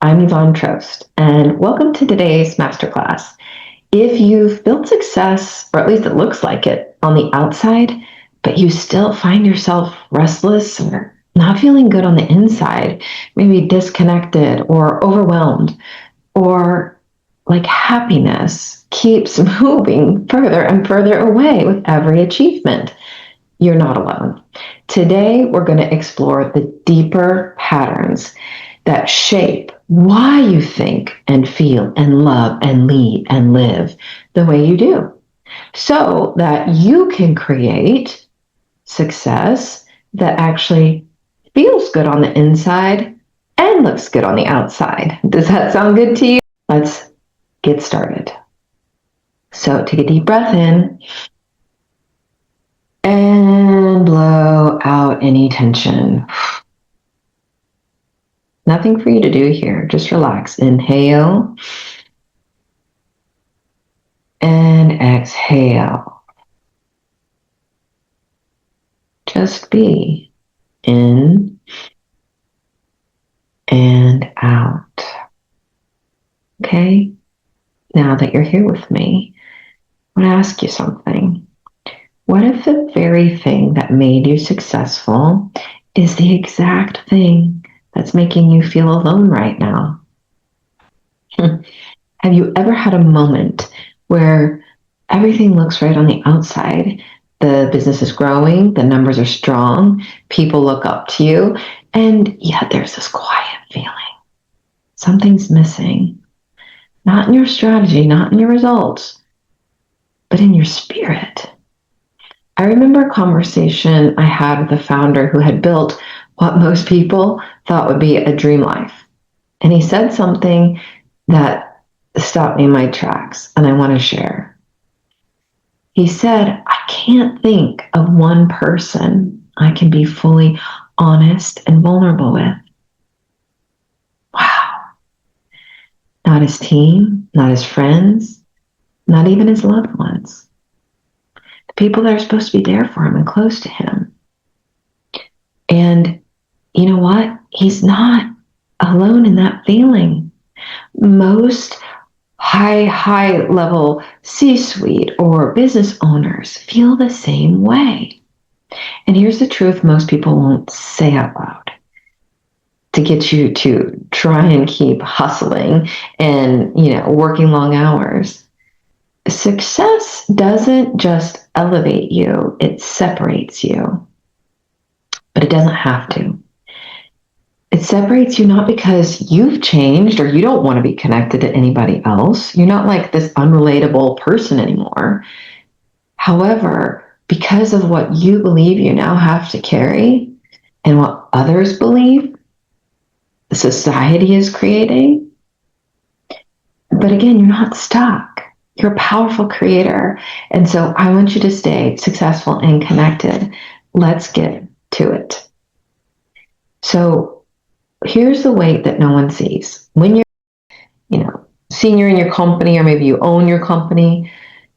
I'm Yvonne Trost, and welcome to today's masterclass. If you've built success, or at least it looks like it on the outside, but you still find yourself restless or not feeling good on the inside, maybe disconnected or overwhelmed, or like happiness keeps moving further and further away with every achievement, you're not alone. Today, we're going to explore the deeper patterns that shape why you think and feel and love and lead and live the way you do, so that you can create success that actually feels good on the inside and looks good on the outside. Does that sound good to you? Let's get started. So take a deep breath in and blow out any tension. Nothing for you to do here. Just relax. Inhale and exhale. Just be in and out. Okay? Now that you're here with me, I want to ask you something. What if the very thing that made you successful is the exact thing that's making you feel alone right now? Have you ever had a moment where everything looks right on the outside? The business is growing, the numbers are strong, people look up to you, and yet there's this quiet feeling. Something's missing. Not in your strategy, not in your results, but in your spirit. I remember a conversation I had with a founder who had built what most people thought would be a dream life. And he said something that stopped me in my tracks, and I want to share. He said, I can't think of one person I can be fully honest and vulnerable with. Wow. Not his team, not his friends, not even his loved ones. The people that are supposed to be there for him and close to him. And you know what? He's not alone in that feeling. Most high level C-suite or business owners feel the same way. And here's the truth most people won't say out loud to get you to try and keep hustling and, working long hours. Success doesn't just elevate you, it separates you. But it doesn't have to. It separates you not because you've changed or you don't want to be connected to anybody else. You're not like this unrelatable person anymore. However, because of what you believe you now have to carry and what others believe the society is creating. But again, you're not stuck. You're a powerful creator. And so I want you to stay successful and connected. Let's get to it. So here's the weight that no one sees. When you're, senior in your company, or maybe you own your company,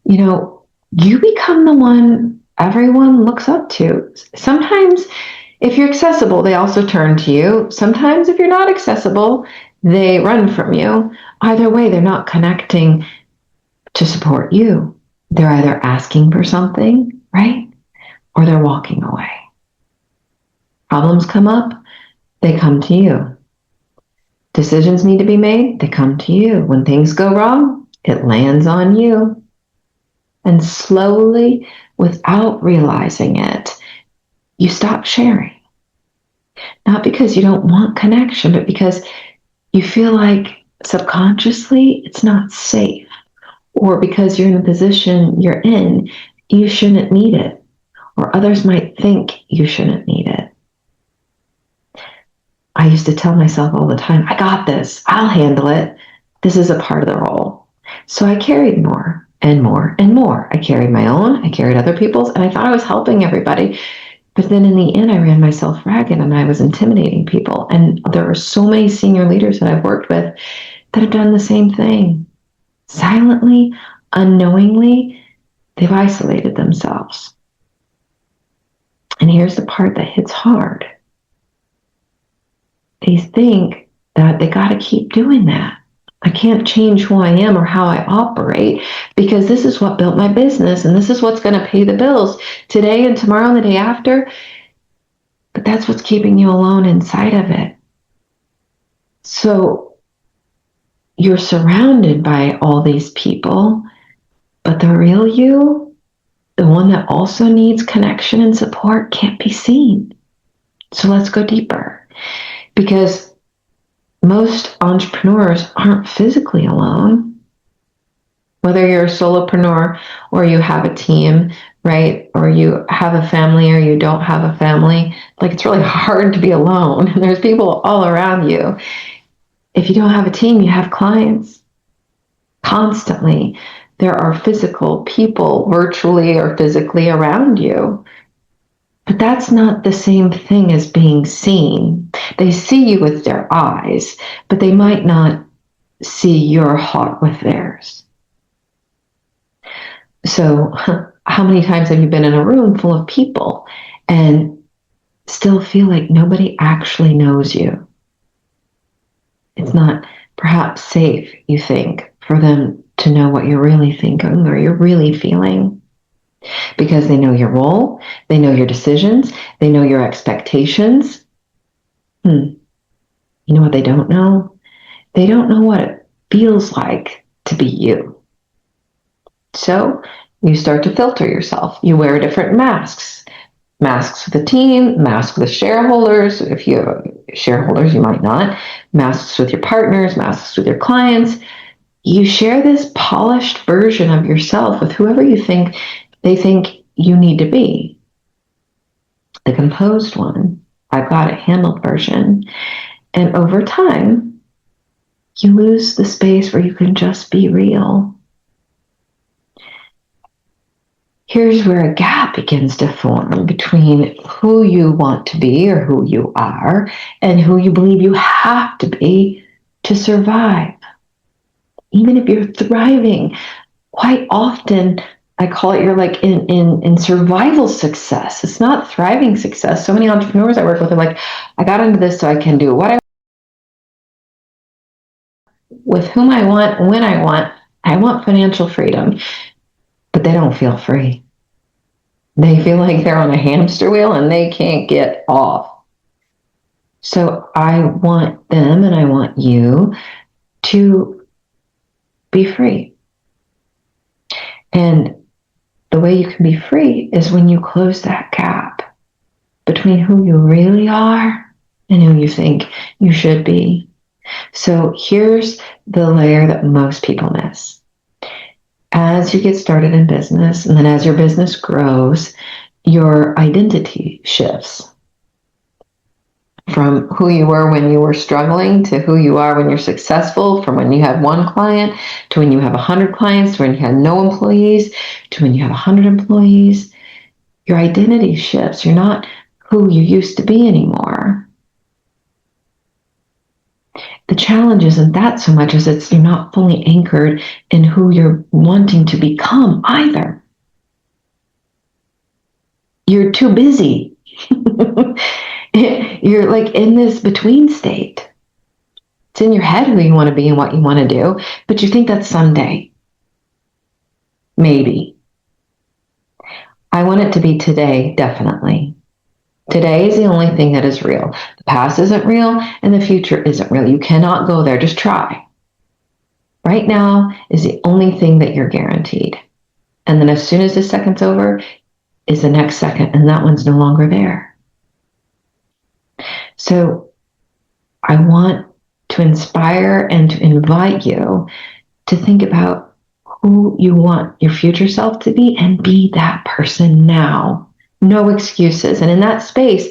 you become the one everyone looks up to. Sometimes if you're accessible, they also turn to you. Sometimes if you're not accessible, they run from you. Either way, they're not connecting to support you. They're either asking for something, right? Or they're walking away. Problems come up, they come to you. Decisions need to be made, they come to you. When things go wrong, it lands on you. And slowly, without realizing it, you stop sharing. Not because you don't want connection, but because you feel like subconsciously it's not safe. Or because you're in the position you're in, you shouldn't need it. Or others might think you shouldn't need it. I used to tell myself all the time, I got this, I'll handle it. This is a part of the role. So I carried more and more and more. I carried my own, I carried other people's, and I thought I was helping everybody. But then in the end, I ran myself ragged and I was intimidating people. And there are so many senior leaders that I've worked with that have done the same thing. Silently, unknowingly, they've isolated themselves. And here's the part that hits hard. They think that they got to keep doing that. I can't change who I am or how I operate because this is what built my business and this is what's going to pay the bills today and tomorrow and the day after. But that's what's keeping you alone inside of it. So you're surrounded by all these people, but the real you, the one that also needs connection and support, can't be seen. So let's go deeper, because most entrepreneurs aren't physically alone. Whether you're a solopreneur or you have a team, right? Or you have a family or you don't have a family, like it's really hard to be alone. There's people all around you. If you don't have a team, you have clients constantly. There are physical people virtually or physically around you. But that's not the same thing as being seen. They see you with their eyes, but they might not see your heart with theirs. So, how many times have you been in a room full of people and still feel like nobody actually knows you? It's not perhaps safe, you think, for them to know what you're really thinking or you're really feeling, because they know your role, they know your decisions, they know your expectations. You know what they don't know? They don't know what it feels like to be you. So you start to filter yourself. You wear different masks. Masks with the team, masks with shareholders. If you have shareholders, you might not. Masks with your partners, masks with your clients. You share this polished version of yourself with whoever you think they think you need to be. The composed one, I've got it handled version. And over time, you lose the space where you can just be real. Here's where a gap begins to form between who you want to be or who you are and who you believe you have to be to survive. Even if you're thriving, quite often I call it you're like in survival success. It's not thriving success. So many entrepreneurs I work with are like, I got into this so I can do what I want, with whom I want, when I want. I want financial freedom, but they don't feel free. They feel like they're on a hamster wheel and they can't get off. So I want them and I want you to be free. And the way you can be free is when you close that gap between who you really are and who you think you should be. So here's the layer that most people miss. As you get started in business, and then as your business grows, your identity shifts from who you were when you were struggling to who you are when you're successful, from when you had one client to when you have 100 clients, to when you had no employees, to when you have 100 employees. Your identity shifts. You're not who you used to be anymore. The challenge isn't that so much as it's you're not fully anchored in who you're wanting to become either. You're too busy. You're like in this between state. It's in your head who you want to be and what you want to do, but you think that's someday. Maybe. I want it to be today, definitely. Today is the only thing that is real. The past isn't real and the future isn't real. You cannot go there. Just try. Right now is the only thing that you're guaranteed. And then as soon as this second's over is the next second, and that one's no longer there. So I want to inspire and to invite you to think about who you want your future self to be and be that person now. No excuses. And in that space,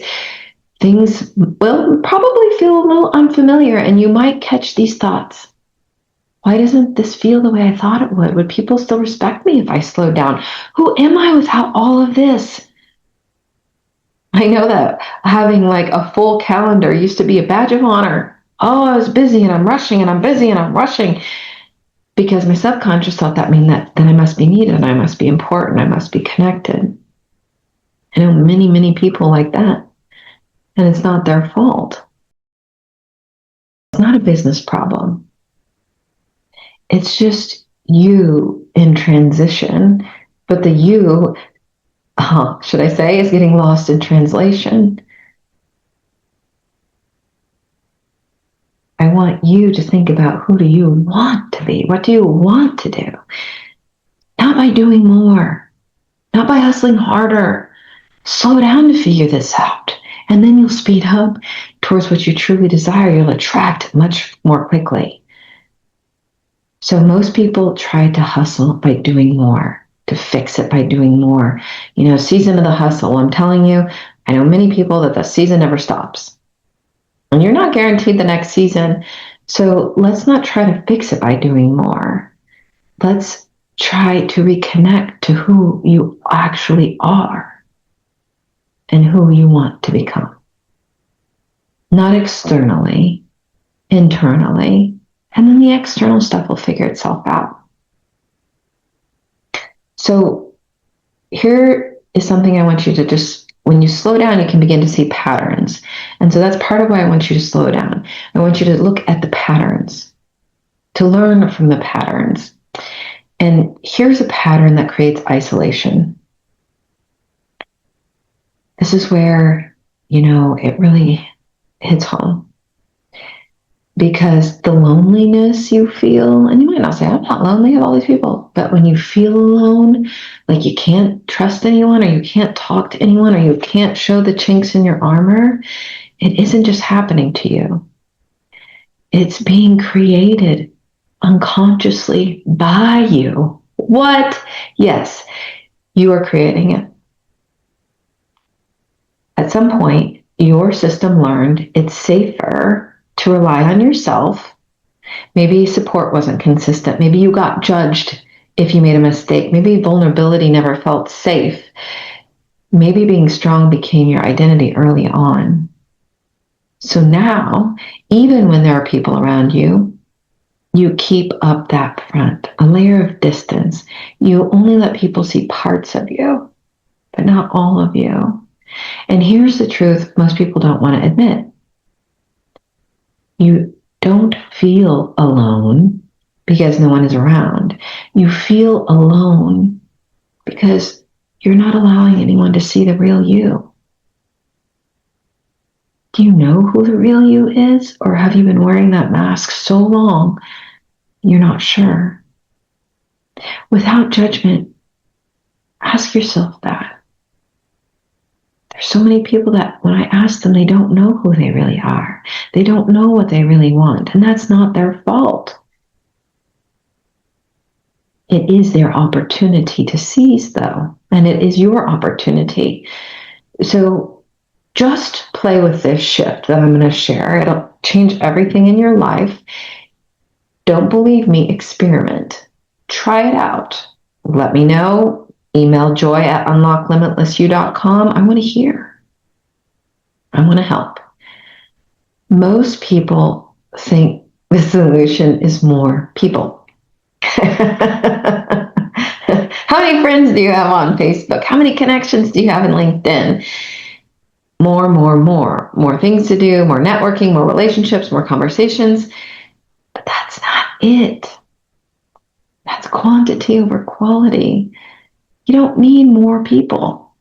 things will probably feel a little unfamiliar and you might catch these thoughts. Why doesn't this feel the way I thought it would? Would people still respect me if I slowed down? Who am I without all of this? I know that having like a full calendar used to be a badge of honor. Oh, I was busy and I'm rushing and I'm busy and I'm rushing. Because my subconscious thought that mean that then I must be needed and I must be important, I must be connected. I know many, many people like that, and it's not their fault. It's not a business problem. It's just you in transition, but the you, should I say, is getting lost in translation. I want you to think about, who do you want to be? What do you want to do? Not by doing more, not by hustling harder. Slow down to figure this out. And then you'll speed up towards what you truly desire. You'll attract much more quickly. So most people try to hustle by doing more, to fix it by doing more. Season of the hustle. I'm telling you, I know many people that the season never stops. And you're not guaranteed the next season. So let's not try to fix it by doing more. Let's try to reconnect to who you actually are and who you want to become. Not externally, internally, and then the external stuff will figure itself out. So here is something I want you to just, when you slow down, you can begin to see patterns. And so that's part of why I want you to slow down. I want you to look at the patterns, to learn from the patterns. And here's a pattern that creates isolation. This is where, it really hits home. Because the loneliness you feel, and you might not say, I'm not lonely, I have all these people. But when you feel alone, like you can't trust anyone, or you can't talk to anyone, or you can't show the chinks in your armor, it isn't just happening to you. It's being created unconsciously by you. What? Yes, you are creating it. At some point, your system learned it's safer to rely on yourself. Maybe support wasn't consistent. Maybe you got judged if you made a mistake. Maybe vulnerability never felt safe. Maybe being strong became your identity early on. So now, even when there are people around you, you keep up that front, a layer of distance. You only let people see parts of you, but not all of you. And here's the truth most people don't want to admit. You don't feel alone because no one is around. You feel alone because you're not allowing anyone to see the real you. Do you know who the real you is? Or have you been wearing that mask so long, you're not sure? Without judgment, ask yourself that. There's so many people that when I ask them, they don't know who they really are. They don't know what they really want, and that's not their fault. It is their opportunity to seize, though, and it is your opportunity. So just play with this shift that I'm going to share. It'll change everything in your life. Don't believe me, experiment. Try it out. Let me know. Email joy@unlocklimitlessyou.com. I want to hear. I want to help. Most people think the solution is more people. How many friends do you have on Facebook? How many connections do you have in LinkedIn? More things to do, more networking, more relationships, more conversations. But that's not it. That's quantity over quality. You don't need more people.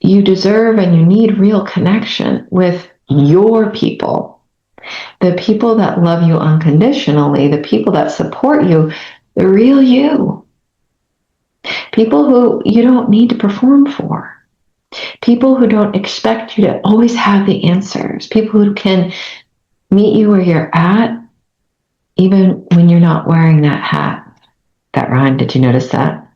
You deserve and you need real connection with your people. The people that love you unconditionally, the people that support you, the real you. People who you don't need to perform for. People who don't expect you to always have the answers. People who can meet you where you're at, even when you're not wearing that hat. That rhymed. Did you notice that?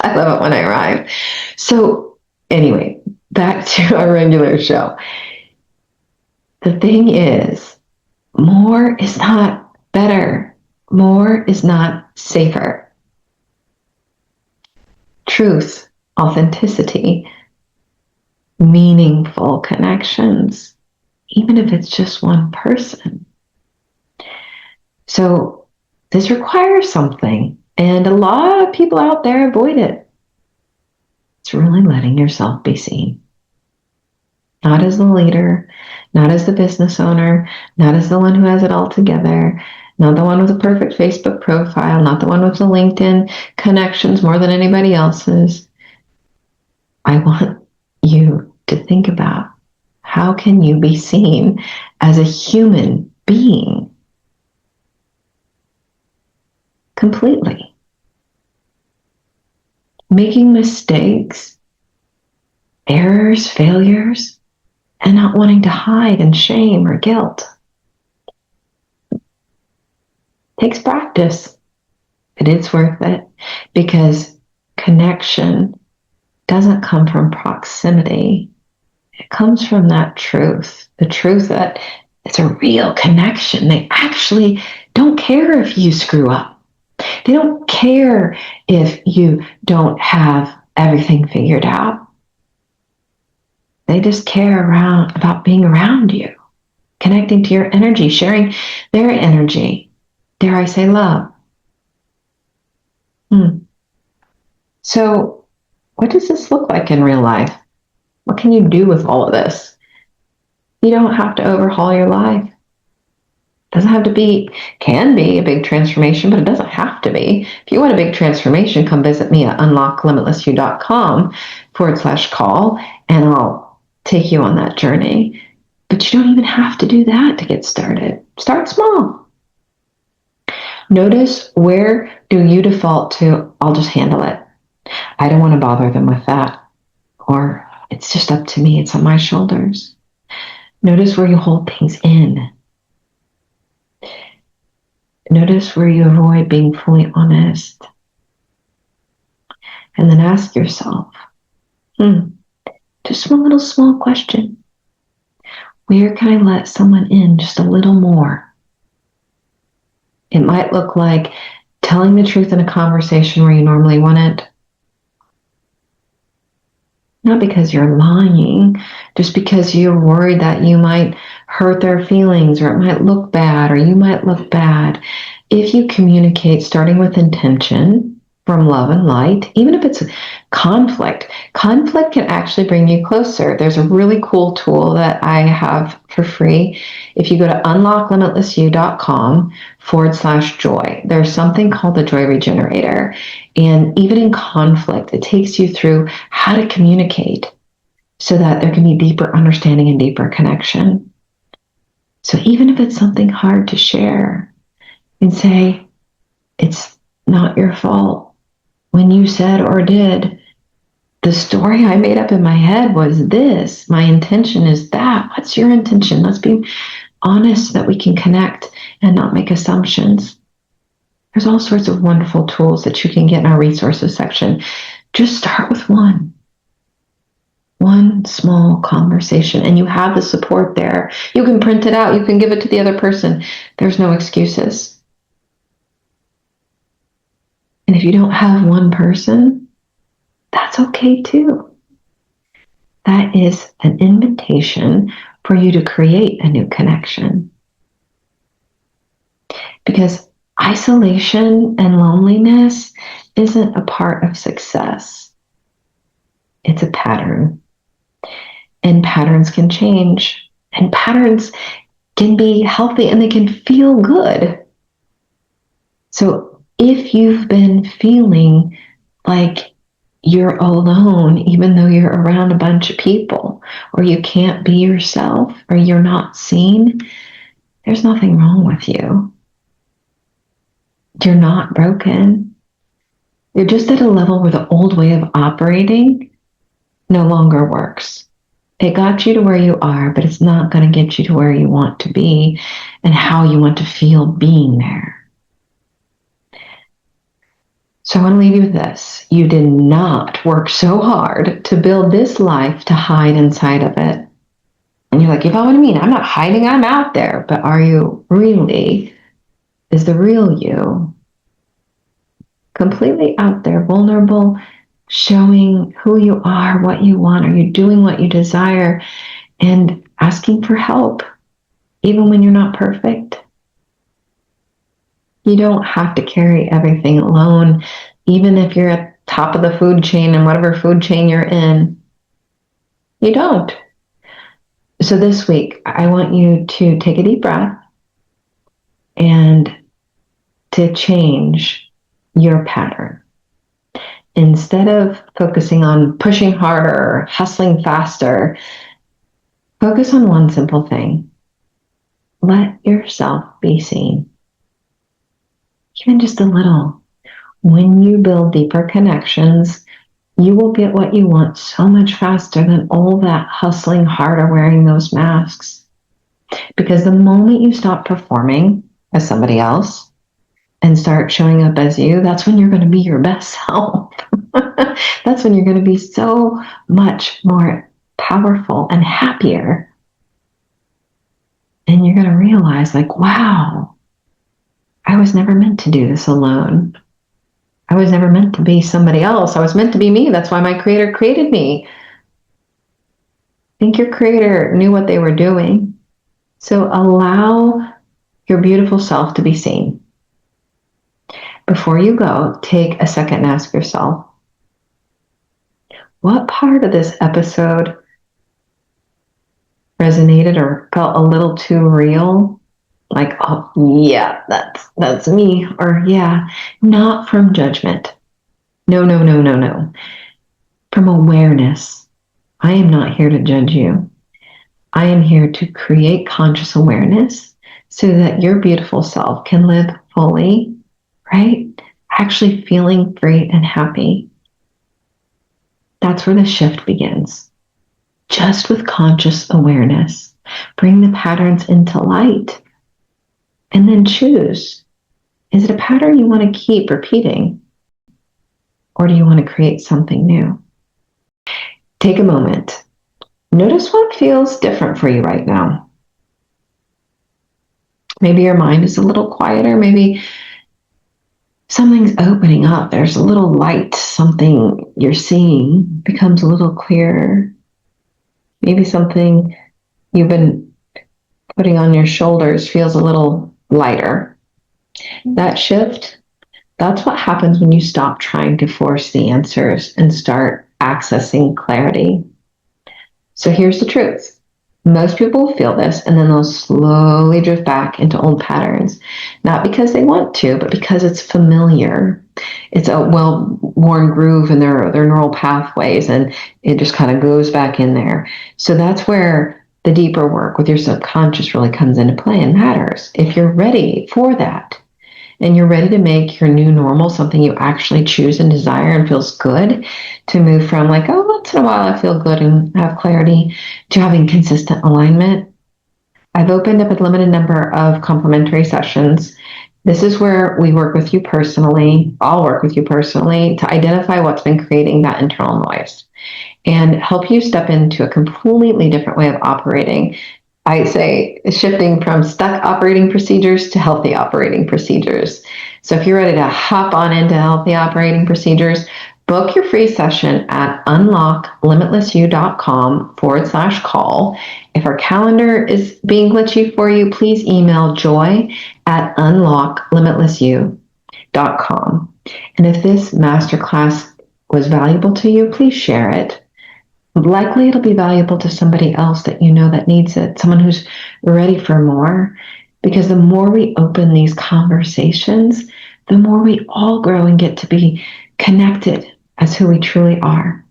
I love it when I rhyme. So anyway, back to our regular show. The thing is, more is not better. More is not safer. Truth, authenticity, meaningful connections, even if it's just one person. So this requires something, and a lot of people out there avoid it. It's really letting yourself be seen. Not as a leader, not as the business owner, not as the one who has it all together, not the one with a perfect Facebook profile, not the one with the LinkedIn connections more than anybody else's. I want you to think about, how can you be seen as a human being completely? Making mistakes, errors, failures, and not wanting to hide in shame or guilt. Takes practice, but it's worth it, because connection doesn't come from proximity. It comes from that truth, the truth that it's a real connection. They actually don't care if you screw up. They don't care if you don't have everything figured out. They just care about being around you, connecting to your energy, sharing their energy. Dare I say love? So, what does this look like in real life? What can you do with all of this? You don't have to overhaul your life. It doesn't have to be, can be a big transformation, but it doesn't have to be. If you want a big transformation, come visit me at unlocklimitlessyou.com/call, and I'll take you on that journey. But you don't even have to do that to get started. Start small. Notice, where do you default to, I'll just handle it. I don't want to bother them with that. Or it's just up to me. It's on my shoulders. Notice where you hold things in. Notice where you avoid being fully honest. And then ask yourself, just one little small question. Where can I let someone in just a little more? It might look like telling the truth in a conversation where you normally wouldn't. Not because you're lying, just because you're worried that you might hurt their feelings, or it might look bad, or you might look bad. If you communicate starting with intention from love and light, even if it's conflict can actually bring you closer. There's a really cool tool that I have for free. If you go to unlocklimitlessyou.com/joy, there's something called the Joy Regenerator. And even in conflict, it takes you through how to communicate so that there can be deeper understanding and deeper connection. So even if it's something hard to share, and say, it's not your fault. When you said or did, the story I made up in my head was this. My intention is that. What's your intention? Let's be honest so that we can connect and not make assumptions. There's all sorts of wonderful tools that you can get in our resources section. Just start with one small conversation, and you have the support there. You can print it out. You can give it to the other person. There's no excuses. And if you don't have one person, that's okay too. That is an invitation for you to create a new connection. Because isolation and loneliness isn't a part of success. It's a pattern. And patterns can change. And patterns can be healthy and they can feel good. So if you've been feeling like you're alone, even though you're around a bunch of people, or you can't be yourself, or you're not seen, there's nothing wrong with you. You're not broken. You're just at a level where the old way of operating no longer works. It got you to where you are, but it's not going to get you to where you want to be and how you want to feel being there. So I want to leave you with this. You did not work so hard to build this life to hide inside of it. And you're like, Yvonne, what do you mean? I'm not hiding, I'm out there. But are you really? Is the real you completely out there, vulnerable, showing who you are, what you want? Are you doing what you desire? And asking for help, even when you're not perfect? You don't have to carry everything alone, even if you're at the top of the food chain in whatever food chain you're in. You don't. So this week, I want you to take a deep breath and to change your pattern. Instead of focusing on pushing harder, hustling faster, focus on one simple thing. Let yourself be seen. Even just a little. When you build deeper connections, you will get what you want so much faster than all that hustling harder, wearing those masks. Because the moment you stop performing as somebody else and start showing up as you, that's when you're going to be your best self. That's when you're going to be so much more powerful and happier. And you're going to realize, like, wow, I was never meant to do this alone. I was never meant to be somebody else. I was meant to be me. That's why my creator created me. I think your creator knew what they were doing. So allow your beautiful self to be seen. Before you go, take a second and ask yourself, what part of this episode resonated or felt a little too real? Like, oh yeah, that's me. Or yeah, not from judgment. No. From awareness. I am not here to judge you. I am here to create conscious awareness so that your beautiful self can live fully, right? Actually feeling free and happy. That's where the shift begins. Just with conscious awareness. Bring the patterns into light and then choose. Is it a pattern you want to keep repeating? Or do you want to create something new? Take a moment. Notice what feels different for you right now. Maybe your mind is a little quieter. Maybe something's opening up. There's a little light. Something you're seeing becomes a little clearer. Maybe something you've been putting on your shoulders feels a little lighter. That shift, that's what happens when you stop trying to force the answers and start accessing clarity. So here's the truth. Most people feel this and then they'll slowly drift back into old patterns, not because they want to, but because it's familiar. It's a well-worn groove in their neural pathways, and it just kind of goes back in there. So that's where the deeper work with your subconscious really comes into play and matters. If you're ready for that, and you're ready to make your new normal something you actually choose and desire and feels good, to move from like, oh, once in a while I feel good and have clarity, to having consistent alignment, I've opened up a limited number of complimentary sessions. This is where we work with you personally. I'll work with you personally to identify what's been creating that internal noise and help you step into a completely different way of operating. I say shifting from stuck operating procedures to healthy operating procedures. So if you're ready to hop on into healthy operating procedures, book your free session at unlocklimitlessyou.com/call. If our calendar is being glitchy for you, please email joy@unlocklimitlessyou.com. And if this masterclass was valuable to you, please share it. Likely it'll be valuable to somebody else that you know that needs it, someone who's ready for more. Because the more we open these conversations, the more we all grow and get to be connected as who we truly are.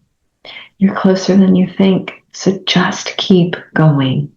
You're closer than you think, so just keep going.